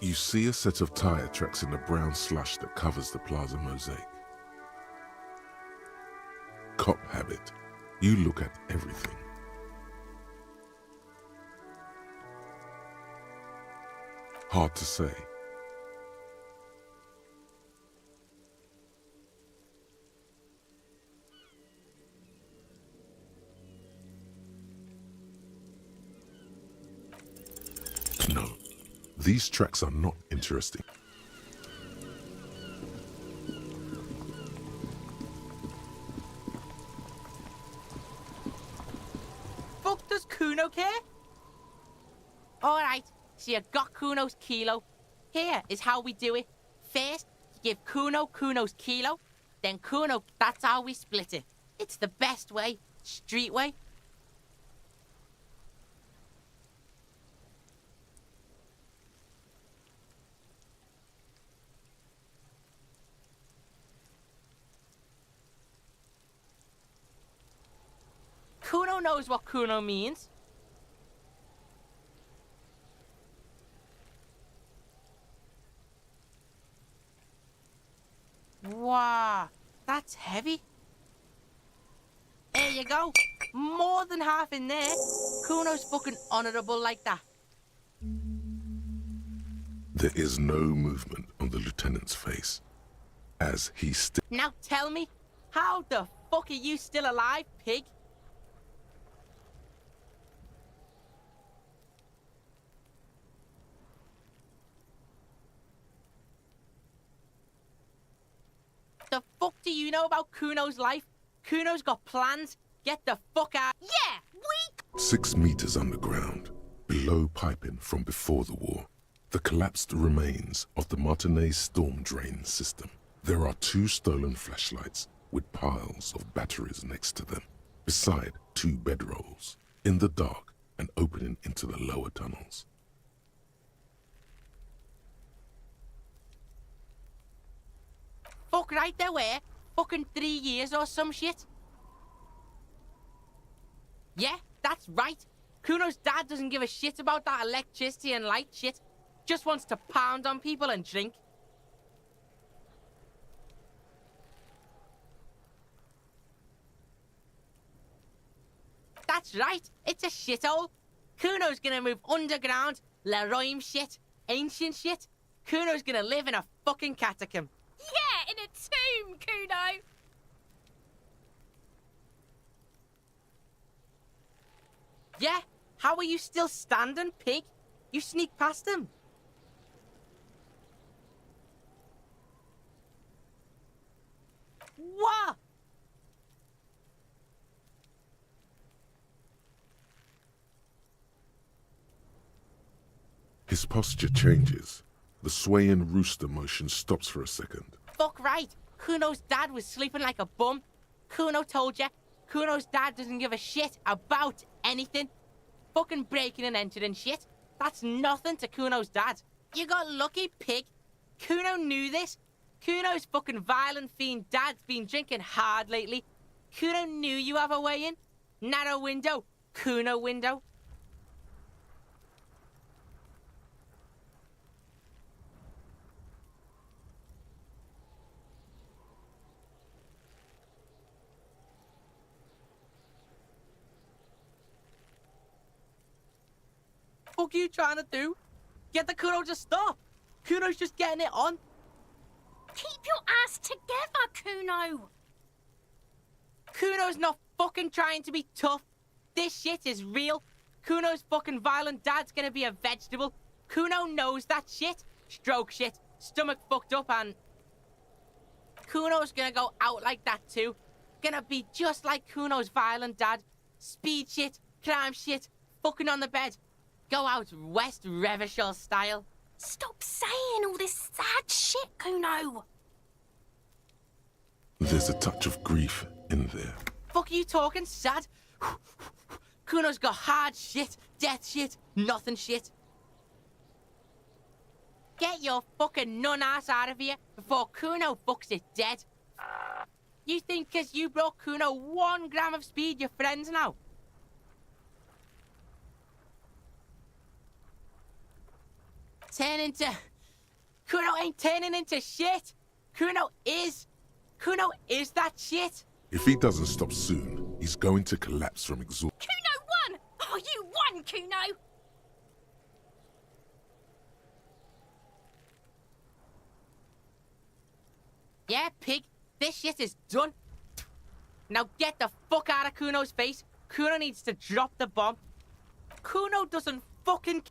You see a set of tire tracks in the brown slush that covers the plaza mosaic. Cop habit. You look at everything. Hard to say. No, these tracks are not interesting. Fuck does Kuno care? Alright, so you got Kuno's kilo. Here is how we do it. First, you give Kuno Kuno's kilo, then Kuno, that's how we split it. It's the best way, street way. Kuno knows what Kuno means. Wow, that's heavy. There you go. More than half in there. Kuno's fucking honourable like that. There is no movement on the lieutenant's face as he Now tell me, how the fuck are you still alive, pig? The fuck do you know about Kuno's life? Kuno's got plans. Get the fuck out. Yeah, we... 6 meters underground, below piping from before the war, the collapsed remains of the Martinez storm drain system. There are 2 stolen flashlights with piles of batteries next to them, beside 2 bedrolls, in the dark and opening into the lower tunnels. Fuck right there were. Fucking 3 years or some shit. Yeah, that's right. Kuno's dad doesn't give a shit about that electricity and light shit. Just wants to pound on people and drink. That's right. It's a shithole. Kuno's gonna move underground. Leroy shit. Ancient shit. Kuno's gonna live in a fucking catacomb. Yeah, in a tomb, Kuno! Yeah? How are you still standing, pig? You sneak past him. What? His posture changes. The swaying rooster motion stops for a second. Fuck right. Kuno's dad was sleeping like a bum. Kuno told ya. Kuno's dad doesn't give a shit about anything. Fucking breaking and entering shit. That's nothing to Kuno's dad. You got lucky, pig. Kuno knew this. Kuno's fucking violent fiend dad's been drinking hard lately. Kuno knew you have a way in. Narrow window. Kuno window. What are you trying to do? Get the Kuno to stop. Kuno's just getting it on. Keep your ass together, Kuno! Kuno's not fucking trying to be tough. This shit is real. Kuno's fucking violent dad's gonna be a vegetable. Kuno knows that shit. Stroke shit. Stomach fucked up and... Kuno's gonna go out like that too. Gonna be just like Kuno's violent dad. Speed shit, crime shit, fucking on the bed. Go out West Revachol style. Stop saying all this sad shit, Kuno! There's a touch of grief in there. Fuck are you talking, sad? Kuno's got hard shit, death shit, nothing shit. Get your fucking nun ass out of here before Kuno fucks it dead. You think 'cause you brought Kuno 1 gram of speed, you're friends now? turn into... Kuno ain't turning into shit. Kuno is that shit. If he doesn't stop soon, he's going to collapse from exhaustion. Kuno won! Oh, you won, Kuno! Yeah, pig, this shit is done. Now get the fuck out of Kuno's face. Kuno needs to drop the bomb. Kuno doesn't fucking...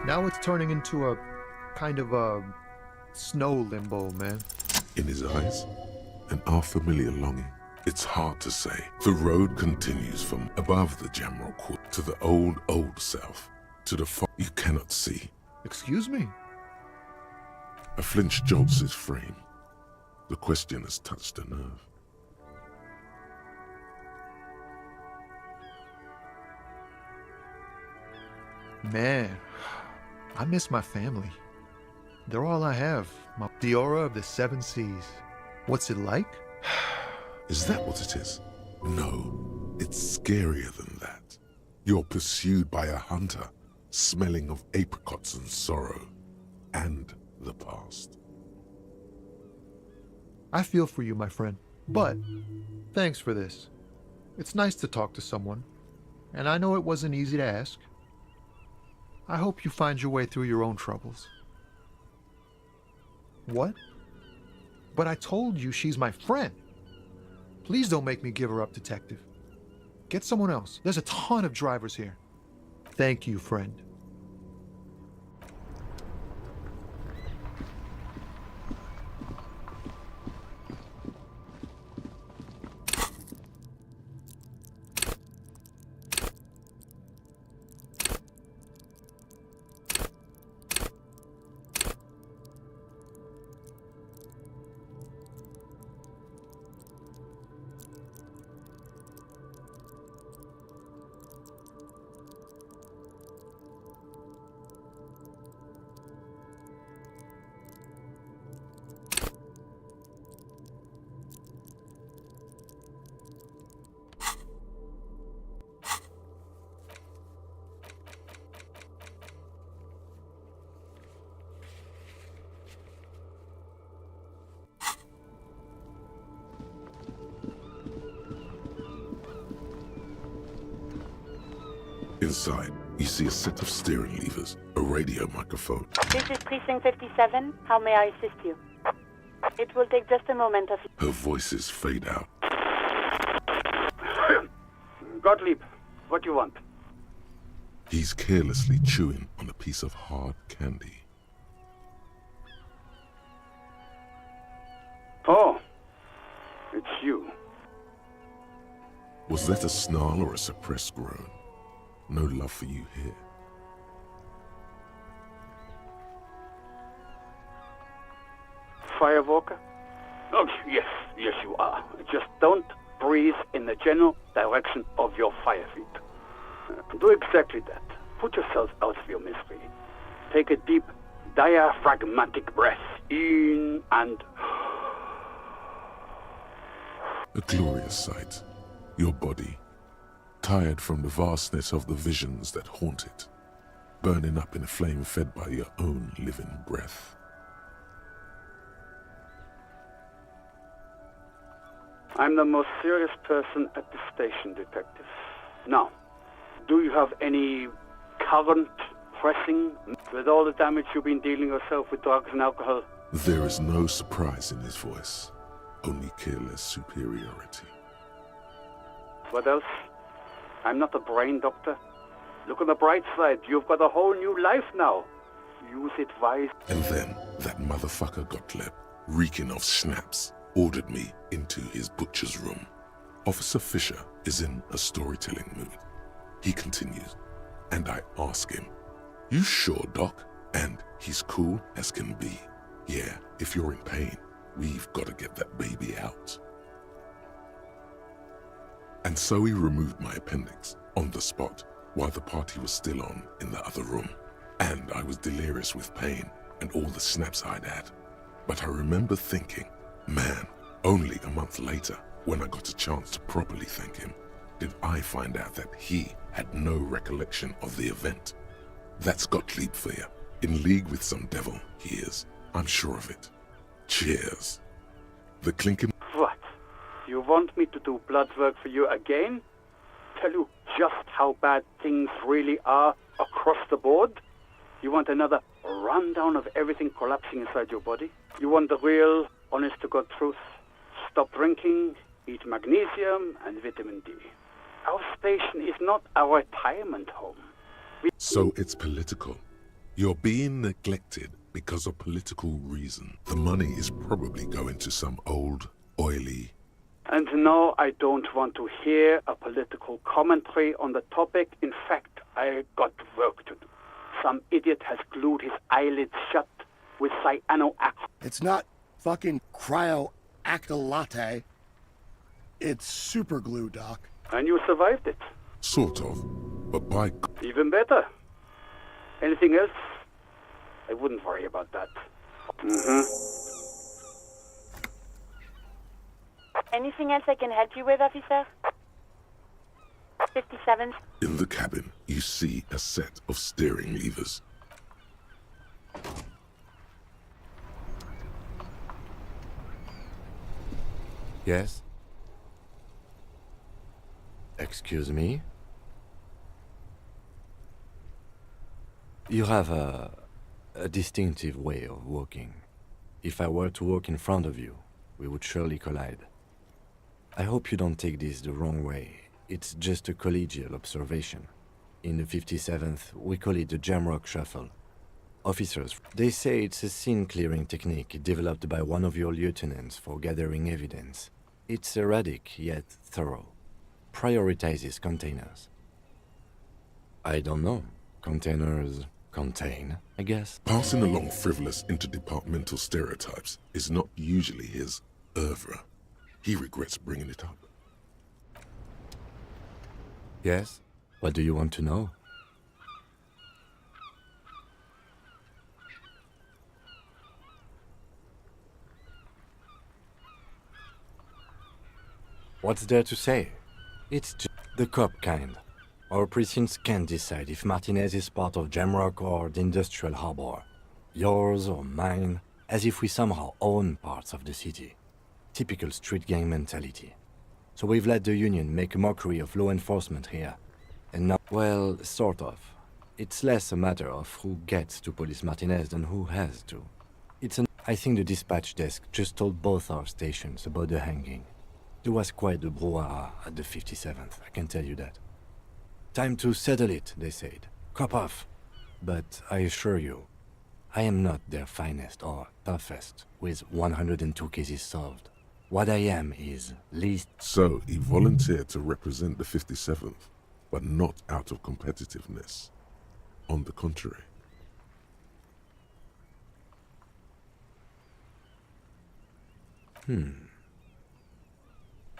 Now it's turning into a kind of a snow limbo, man. In his eyes, an unfamiliar longing. It's hard to say. The road continues from above the Jamrock Court to the old south, to the far you cannot see. Excuse me? A flinch jolts his frame. The question has touched a nerve. Man, I miss my family. They're all I have. The aura of the seven seas. What's it like? Is that what it is? No, it's scarier than that. You're pursued by a hunter, smelling of apricots and sorrow, and the past. I feel for you, my friend. But, thanks for this. It's nice to talk to someone. And I know it wasn't easy to ask. I hope you find your way through your own troubles. What? But I told you she's my friend. Please don't make me give her up, detective. Get someone else. There's a ton of drivers here. Thank you, friend. Inside, you see a set of steering levers, a radio microphone. This is Precinct 57. How may I assist you? It will take just a moment of... Her voices fade out. Gottlieb, what do you want? He's carelessly chewing on a piece of hard candy. Oh, it's you. Was that a snarl or a suppressed groan? No love for you here. Firewalker? Oh, yes, you are. Just don't breathe in the general direction of your fire feet. Do exactly that. Put yourself out of your misery. Take a deep, diaphragmatic breath in and... A glorious sight. Your body, tired from the vastness of the visions that haunt it, burning up in a flame fed by your own living breath. I'm the most serious person at the station, Detective. Now, do you have any current pressing with all the damage you've been dealing yourself with drugs and alcohol? There is no surprise in his voice, only careless superiority. What else? I'm not a brain doctor. Look on the bright side. You've got a whole new life now. Use it wisely. And then that motherfucker Gottlieb, reeking of schnapps, ordered me into his butcher's room. Officer Fisher is in a storytelling mood. He continues, and I ask him, "You sure, Doc?" And he's cool as can be. "Yeah, if you're in pain, we've got to get that baby out." And so he removed my appendix on the spot while the party was still on in the other room. And I was delirious with pain and all the snaps I'd had. But I remember thinking, man, only a month later, when I got a chance to properly thank him, did I find out that he had no recollection of the event. That's Gottlieb for you. In league with some devil, he is. I'm sure of it. Cheers. The clinking... What? You want me to do blood work for you again? Tell you just how bad things really are across the board? You want another rundown of everything collapsing inside your body? You want the real, honest-to-God truth? Stop drinking, eat magnesium and vitamin D. Our station is not a retirement home. So it's political. You're being neglected because of political reason. The money is probably going to some old, oily... And no, I don't want to hear a political commentary on the topic. In fact, I got work to do. Some idiot has glued his eyelids shut with cyanoacrylate. It's not fucking cryoacrylate. It's super glue, Doc. And you survived it. Sort of. But by... Even better. Anything else? I wouldn't worry about that. Anything else I can help you with, officer? 57. In the cabin, you see a set of steering levers. Yes? Excuse me? You have a distinctive way of walking. If I were to walk in front of you, we would surely collide. I hope you don't take this the wrong way. It's just a collegial observation. In the 57th, we call it the Jamrock Shuffle. Officers, they say it's a scene-clearing technique developed by one of your lieutenants for gathering evidence. It's erratic, yet thorough. Prioritizes containers. I don't know. Containers contain, I guess. Passing along frivolous interdepartmental stereotypes is not usually his oeuvre. He regrets bringing it up. Yes? What do you want to know? What's there to say? It's just the cop kind. Our precincts can't decide if Martinez is part of Jamrock or the Industrial Harbor. Yours or mine, as if we somehow own parts of the city. Typical street gang mentality. So we've let the Union make a mockery of law enforcement here. And now, well, sort of. It's less a matter of who gets to police Martinez than who has to. I think the dispatch desk just told both our stations about the hanging. There was quite the brouhaha at the 57th, I can tell you that. Time to settle it, they said. Cop off. But I assure you, I am not their finest or toughest, with 102 cases solved. What I am is least... So he volunteered to represent the 57th, but not out of competitiveness. On the contrary.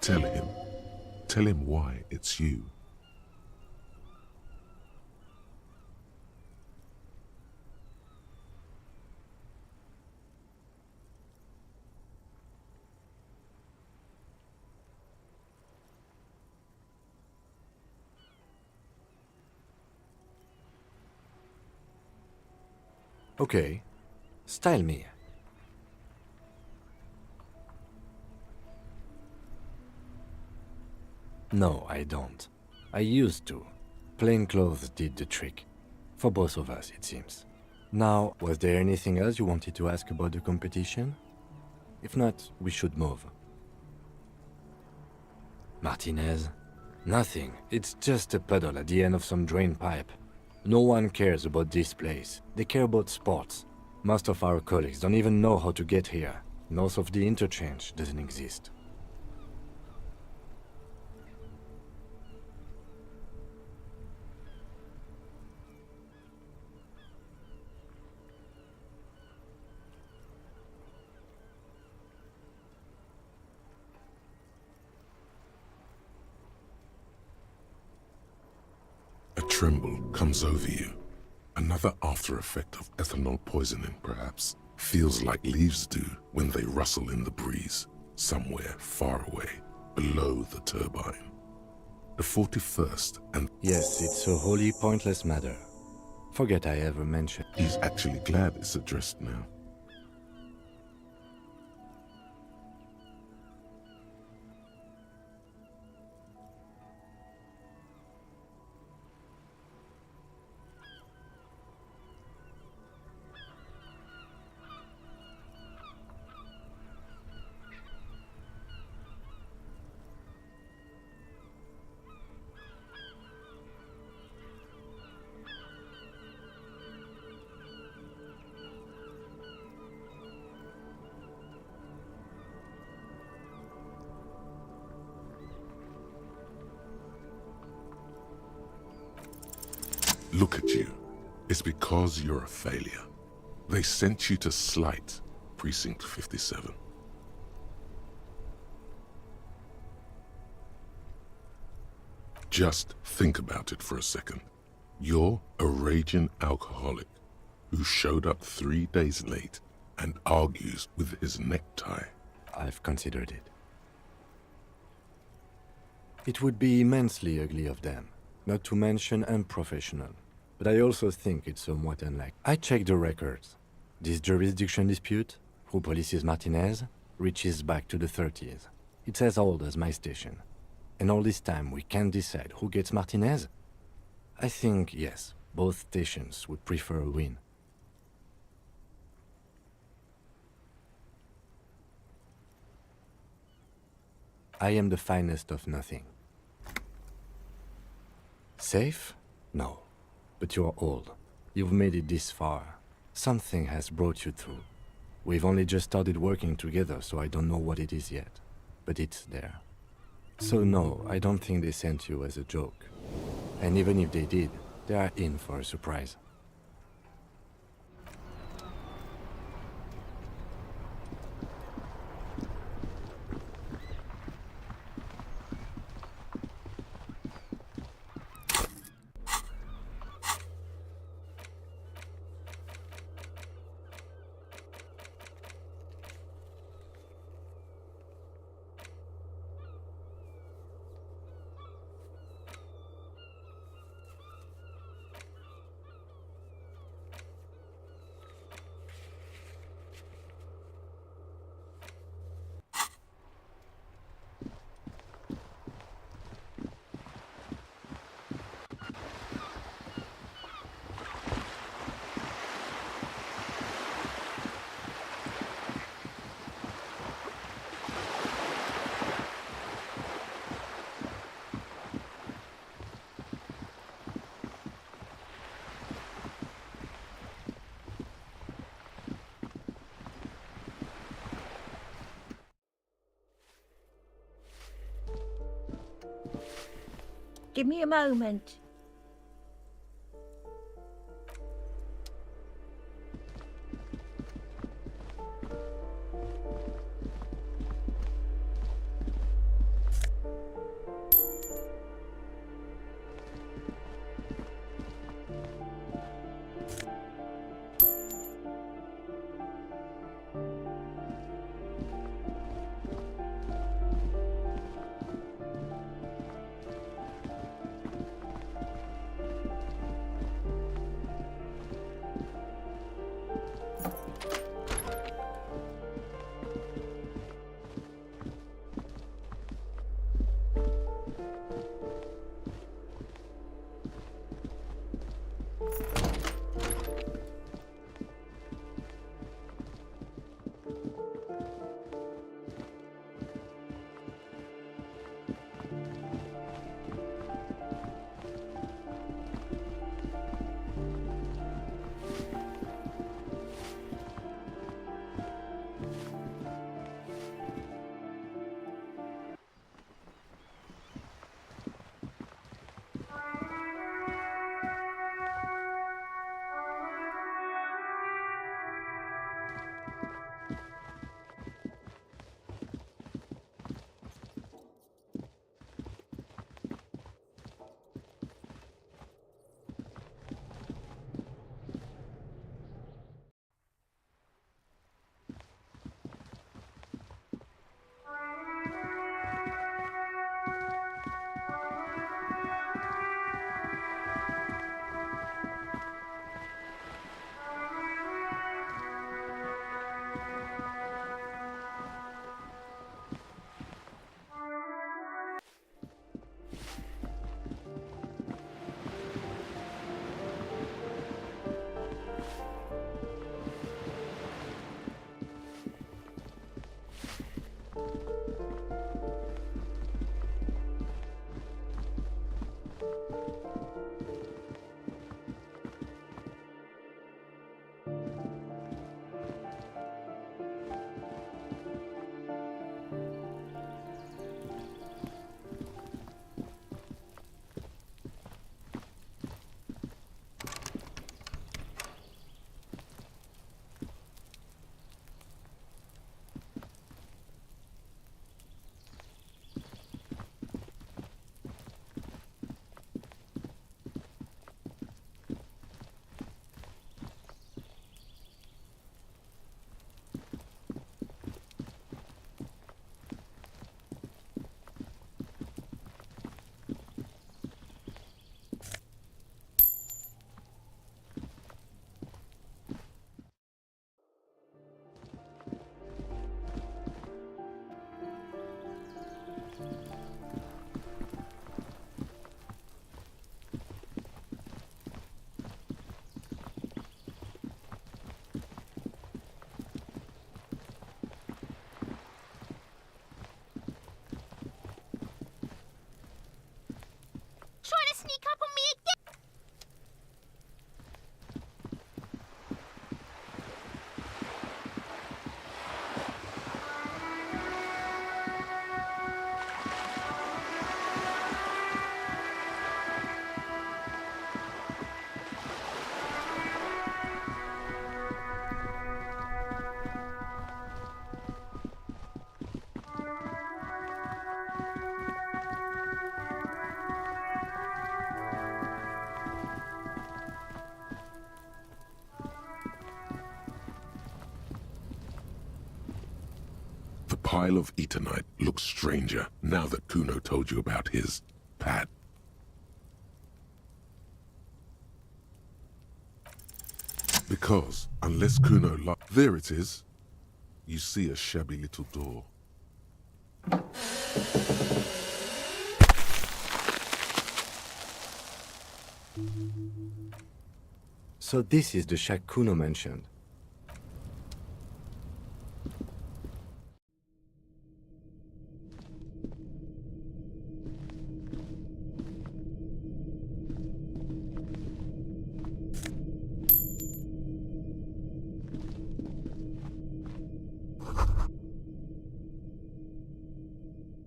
Tell him why it's you. Okay. Style me. No, I don't. I used to. Plain clothes did the trick. For both of us, it seems. Now, was there anything else you wanted to ask about the competition? If not, we should move. Martinez? Nothing. It's just a puddle at the end of some drain pipe. No one cares about this place. They care about sports. Most of our colleagues don't even know how to get here. North of the interchange doesn't exist. A tremble comes over you. Another after effect of ethanol poisoning, perhaps. Feels like leaves do when they rustle in the breeze, somewhere far away, below the turbine. The 41st and... Yes, it's a wholly pointless matter. Forget I ever mentioned. He's actually glad it's addressed now. Look at you. It's because you're a failure. They sent you to Slight, Precinct 57. Just think about it for a second. You're a raging alcoholic who showed up 3 days late and argues with his necktie. I've considered it. It would be immensely ugly of them, not to mention unprofessional. But I also think it's somewhat unlikely. I checked the records. This jurisdiction dispute, who polices Martinez, reaches back to the 30s. It's as old as my station. And all this time we can't decide who gets Martinez? I think, yes, both stations would prefer a win. I am the finest of nothing. Safe? No. But you're old. You've made it this far. Something has brought you through. We've only just started working together, so I don't know what it is yet. But it's there. So no, I don't think they sent you as a joke. And even if they did, they are in for a surprise. Give me a moment. Trying to sneak up on me again. The pile of Eternite looks stranger now that Kuno told you about his pad. Because, unless Kuno there it is. You see a shabby little door. So this is the shack Kuno mentioned.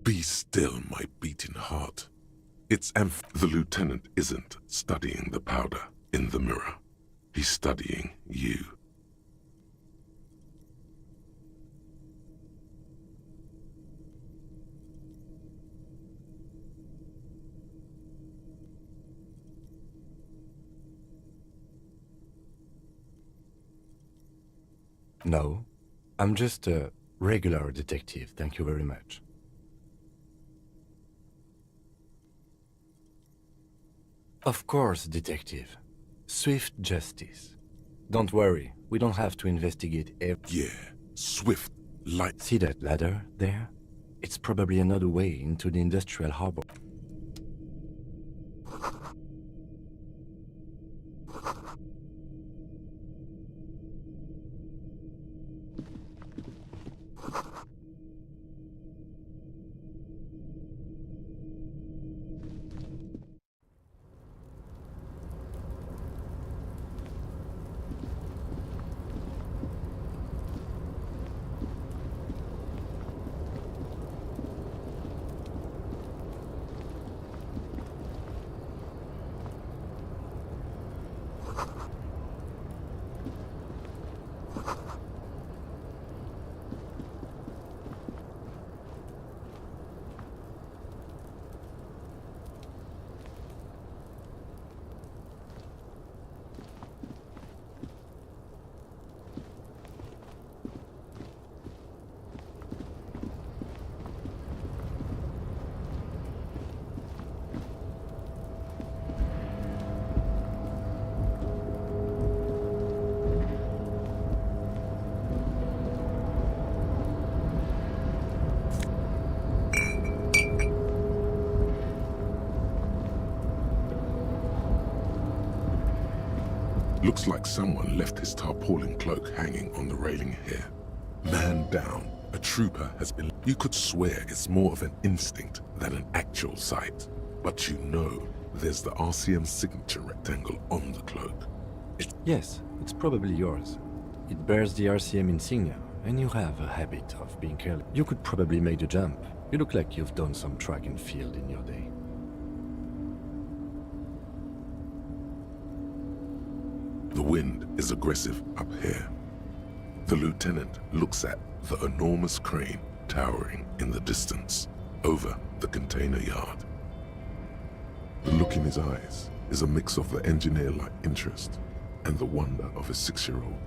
Be still, my beating heart. It's the lieutenant isn't studying the powder in the mirror. He's studying you. No, I'm just a regular detective, thank you very much. Of course, detective. Swift justice. Don't worry, we don't have to investigate every... Yeah, swift, light. See that ladder there? It's probably another way into the industrial harbor. Looks like someone left his tarpaulin cloak hanging on the railing here. Man down, a trooper has been... You could swear it's more of an instinct than an actual sight. But you know, There's the RCM signature rectangle on the cloak. Yes, it's probably yours. It bears the RCM insignia, and you have a habit of being careless. You could probably make the jump. You look like you've done some track and field in your day. The wind is aggressive up here. The lieutenant looks at the enormous crane towering in the distance over the container yard. The look in his eyes is a mix of the engineer-like interest and the wonder of a 6-year-old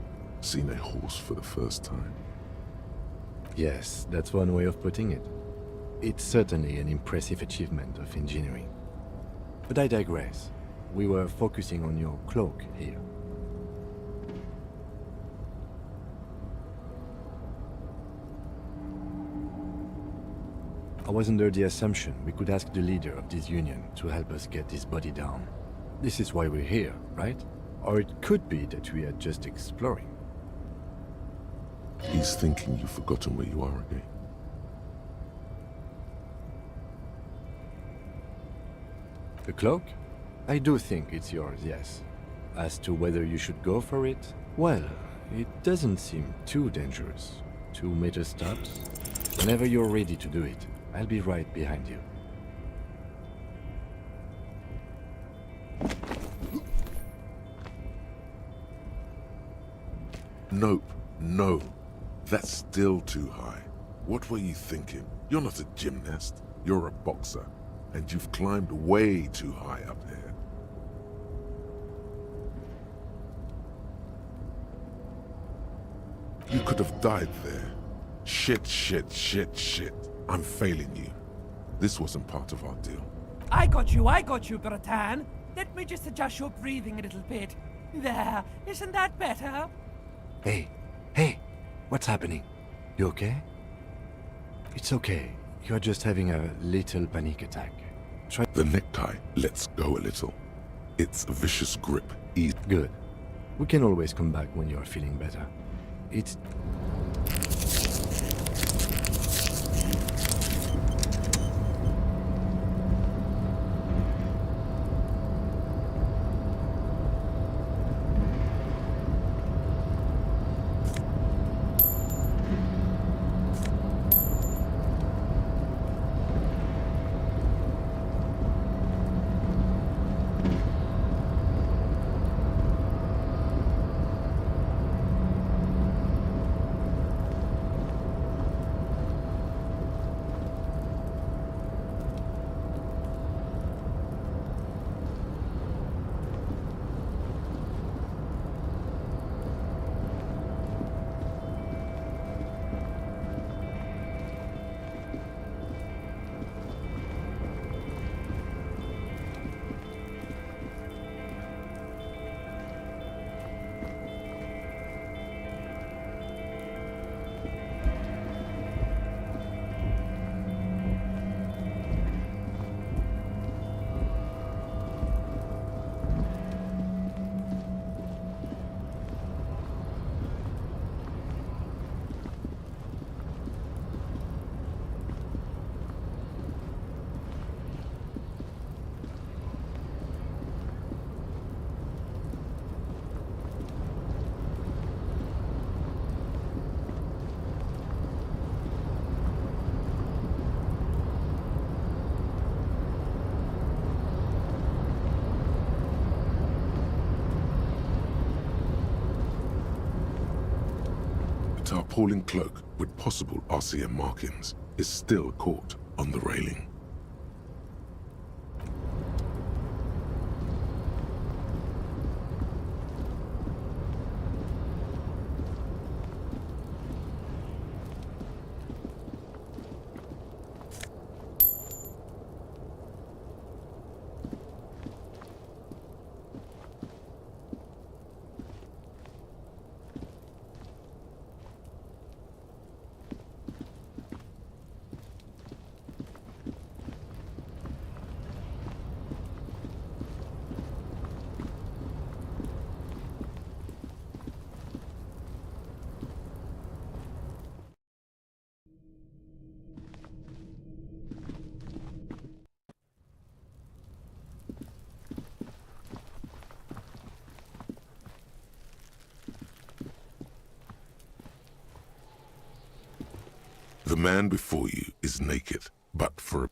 seeing a horse for the first time. Yes, that's one way of putting it. It's certainly an impressive achievement of engineering. But I digress. We were focusing on your cloak here. I was under the assumption we could ask the leader of this union to help us get this body down. This is why we're here, right? Or it could be that we are just exploring. He's thinking you've forgotten where you are again. The cloak? I do think it's yours, yes. As to whether you should go for it, well, it doesn't seem too dangerous. 2-meter stops. Whenever you're ready to do it, I'll be right behind you. Nope, no. That's still too high. What were you thinking? You're not a gymnast. You're a boxer. And you've climbed way too high up here. You could have died there. Shit, shit, shit, shit. I'm failing you. This wasn't part of our deal. I got you, Bertan. Let me just adjust your breathing a little bit. There, isn't that better? Hey, what's happening? You okay? It's okay. You're just having a little panic attack. Try. The necktie lets go a little. Its vicious grip ease. Good. We can always come back when you're feeling better. It's... The tarpaulin cloak with possible RCM markings is still caught on the railing. The man before you is naked, but for a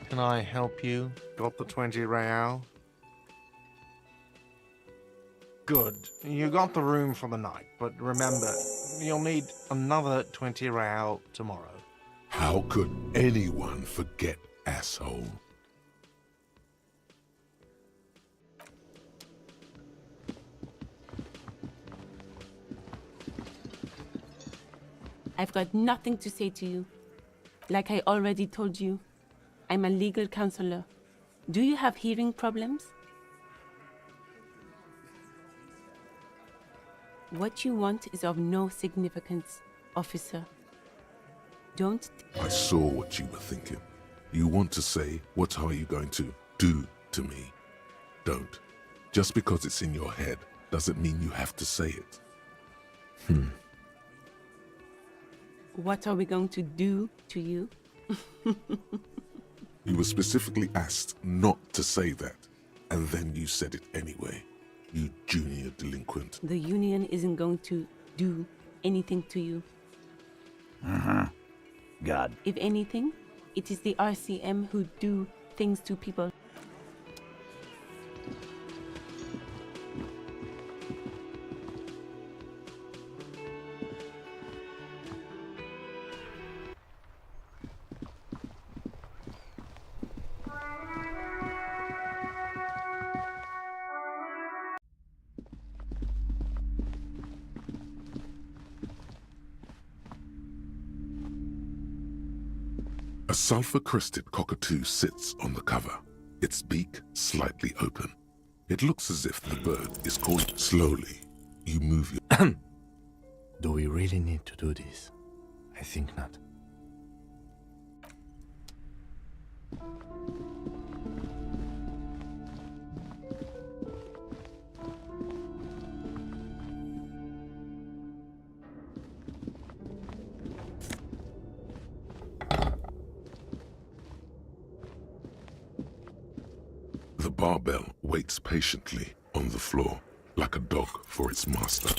Can I help you? Got the 20 real? Good. You got the room for the night, but remember, you'll need another 20 real tomorrow. How could anyone forget, asshole? I've got nothing to say to you. Like I already told you, I'm a legal counselor. Do you have hearing problems? What you want is of no significance, officer. Don't... I saw what you were thinking. You want to say, what are you going to do to me? Don't. Just because it's in your head doesn't mean you have to say it. What are we going to do to you? You were specifically asked not to say that, and then you said it anyway. You junior delinquent. The union isn't going to do anything to you. God. If anything, it is the RCM who do things to people. A sulfur-crested cockatoo sits on the cover, its beak slightly open. It looks as if the bird is calling. Slowly, you move your... Do we really need to do this? I think not. The barbell waits patiently on the floor, like a dog for its master.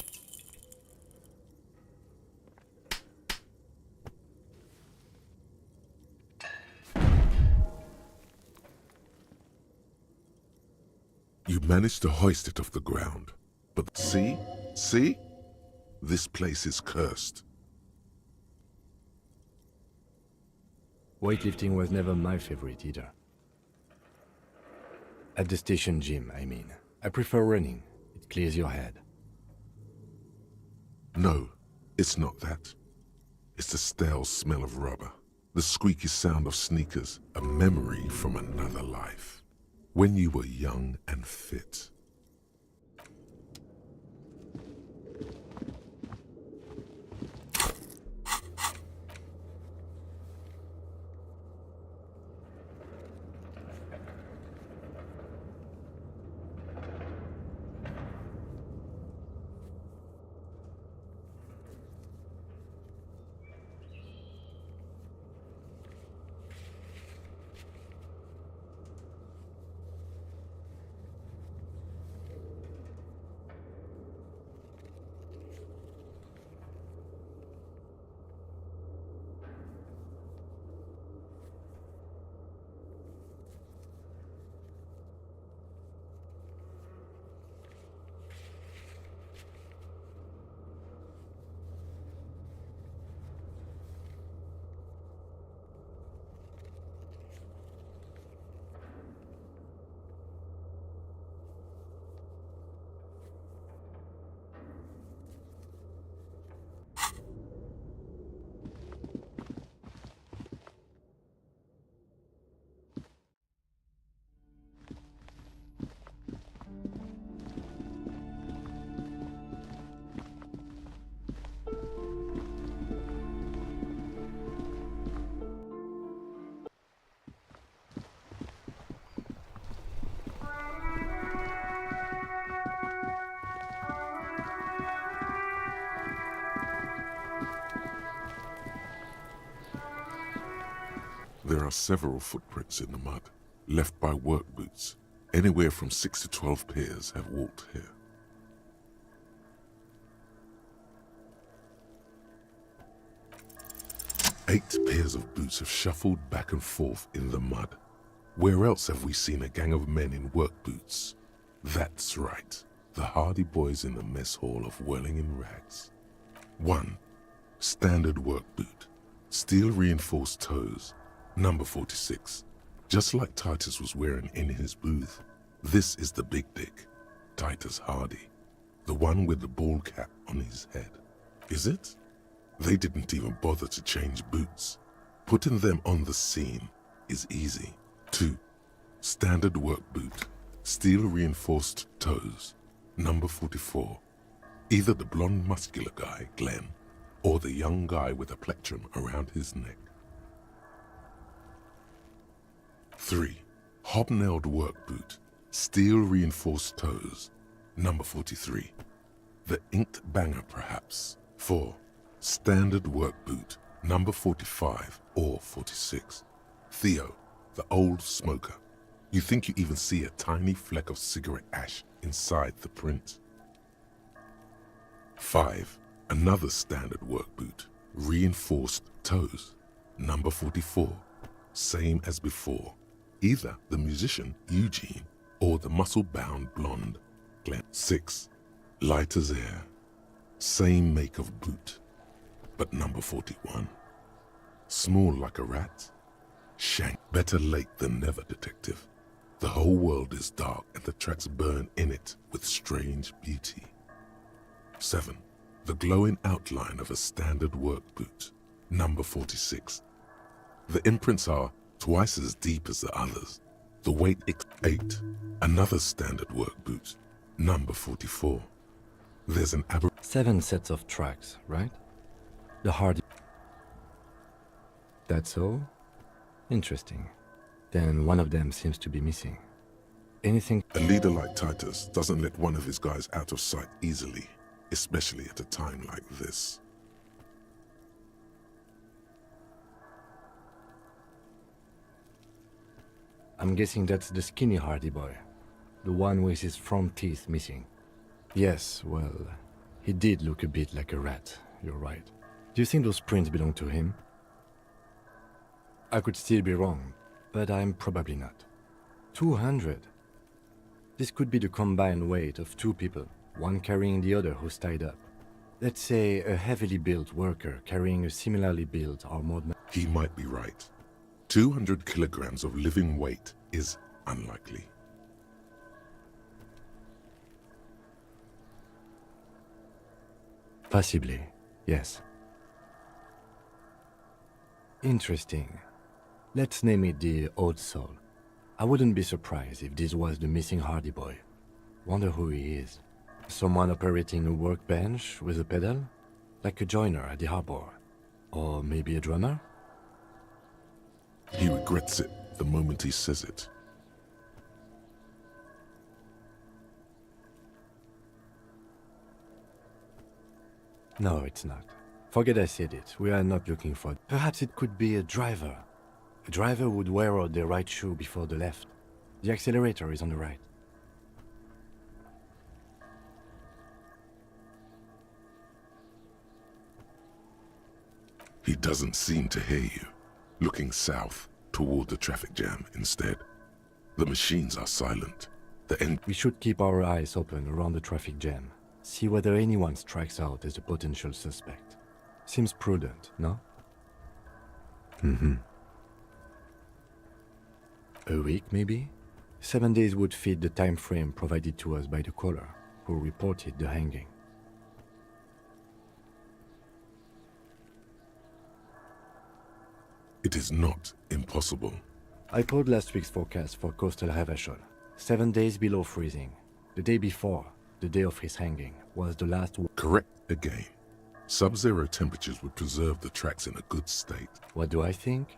You manage to hoist it off the ground, but see? This place is cursed. Weightlifting was never my favorite either. At the station gym, I mean. I prefer running. It clears your head. No, it's not that. It's the stale smell of rubber, the squeaky sound of sneakers, a memory from another life. When you were young and fit. There are several footprints in the mud, left by work boots. Anywhere from 6 to 12 pairs have walked here. Eight pairs of boots have shuffled back and forth in the mud. Where else have we seen a gang of men in work boots? That's right, the Hardy Boys in the mess hall of Whirling in Rags. 1. Standard work boot. Steel reinforced toes. Number 46. Just like Titus was wearing in his booth. This is the big dick, Titus Hardy. The one with the ball cap on his head. Is it? They didn't even bother to change boots. Putting them on the scene is easy. 2. Standard work boot. Steel reinforced toes. Number 44. Either the blonde muscular guy, Glenn, or the young guy with a plectrum around his neck. 3. Hobnailed work boot. Steel reinforced toes. Number 43. The inked banger, perhaps. 4. Standard work boot. Number 45 or 46. Theo, the old smoker. You think you even see a tiny fleck of cigarette ash inside the print. 5. Another standard work boot. Reinforced toes. Number 44. Same as before. Either the musician, Eugene, or the muscle-bound blonde, Glenn. 6. Light as air. Same make of boot, but number 41. Small like a rat. Shank. Better late than never, detective. The whole world is dark and the tracks burn in it with strange beauty. 7. The glowing outline of a standard work boot. Number 46. The imprints are twice as deep as the others. The weight 8. Another standard work boot. Number 44. There's an 7 sets of tracks, right? The Hardy... That's all? Interesting. Then one of them seems to be missing. Anything... A leader like Titus doesn't let one of his guys out of sight easily, especially at a time like this. I'm guessing that's the skinny Hardy boy. The one with his front teeth missing. Yes, well, he did look a bit like a rat, you're right. Do you think those prints belong to him? I could still be wrong, but I'm probably not. 200. This could be the combined weight of 2 people, one carrying the other who's tied up. Let's say a heavily built worker carrying a similarly built armored man. He might be right. 200 kilograms of living weight is unlikely. Possibly, yes. Interesting. Let's name it the Old Soul. I wouldn't be surprised if this was the missing Hardy boy. Wonder who he is. Someone operating a workbench with a pedal? Like a joiner at the harbor? Or maybe a drummer? He regrets it the moment he says it. No, it's not. Forget I said it. We are not looking for... Perhaps it could be a driver. A driver would wear out the right shoe before the left. The accelerator is on the right. He doesn't seem to hear you, looking south toward the traffic jam instead. The machines are silent. We should keep our eyes open around the traffic jam. See whether anyone strikes out as a potential suspect. Seems prudent, no? A week, maybe? 7 days would fit the time frame provided to us by the caller, who reported the hanging. It is not impossible. I pulled last week's forecast for coastal Havashol. 7 days below freezing. The day before, the day of his hanging, was the last one. Correct again. Sub-zero temperatures would preserve the tracks in a good state. What do I think?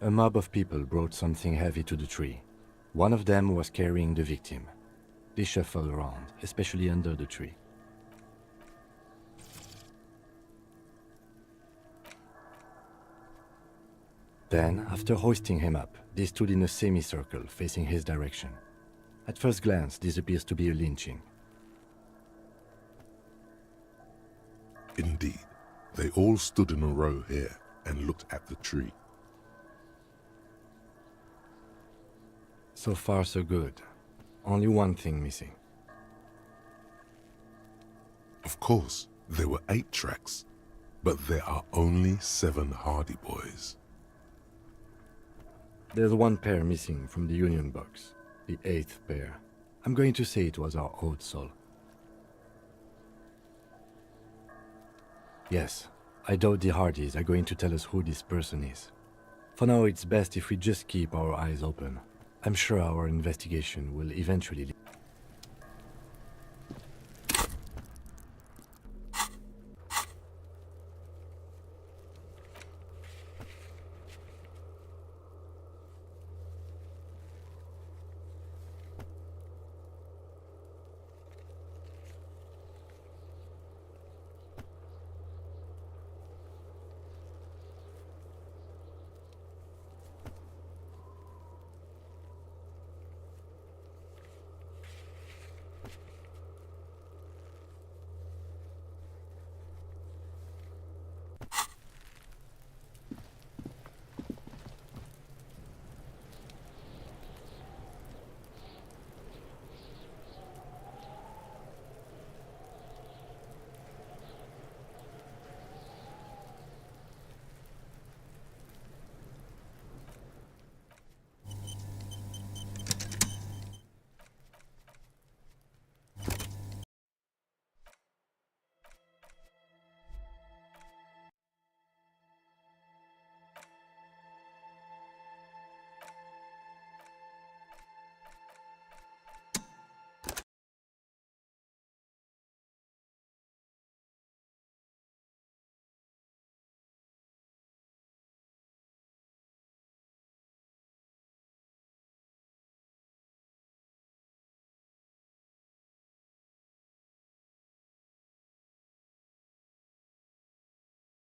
A mob of people brought something heavy to the tree. One of them was carrying the victim. They shuffled around, especially under the tree. Then, after hoisting him up, they stood in a semicircle facing his direction. At first glance, this appears to be a lynching. Indeed, they all stood in a row here and looked at the tree. So far, so good. Only one thing missing. Of course, there were 8 tracks, but there are only 7 Hardy Boys. There's one pair missing from the Union box. The 8th pair. I'm going to say it was our old soul. Yes, I doubt the Hardys are going to tell us who this person is. For now, it's best if we just keep our eyes open. I'm sure our investigation will eventually lead.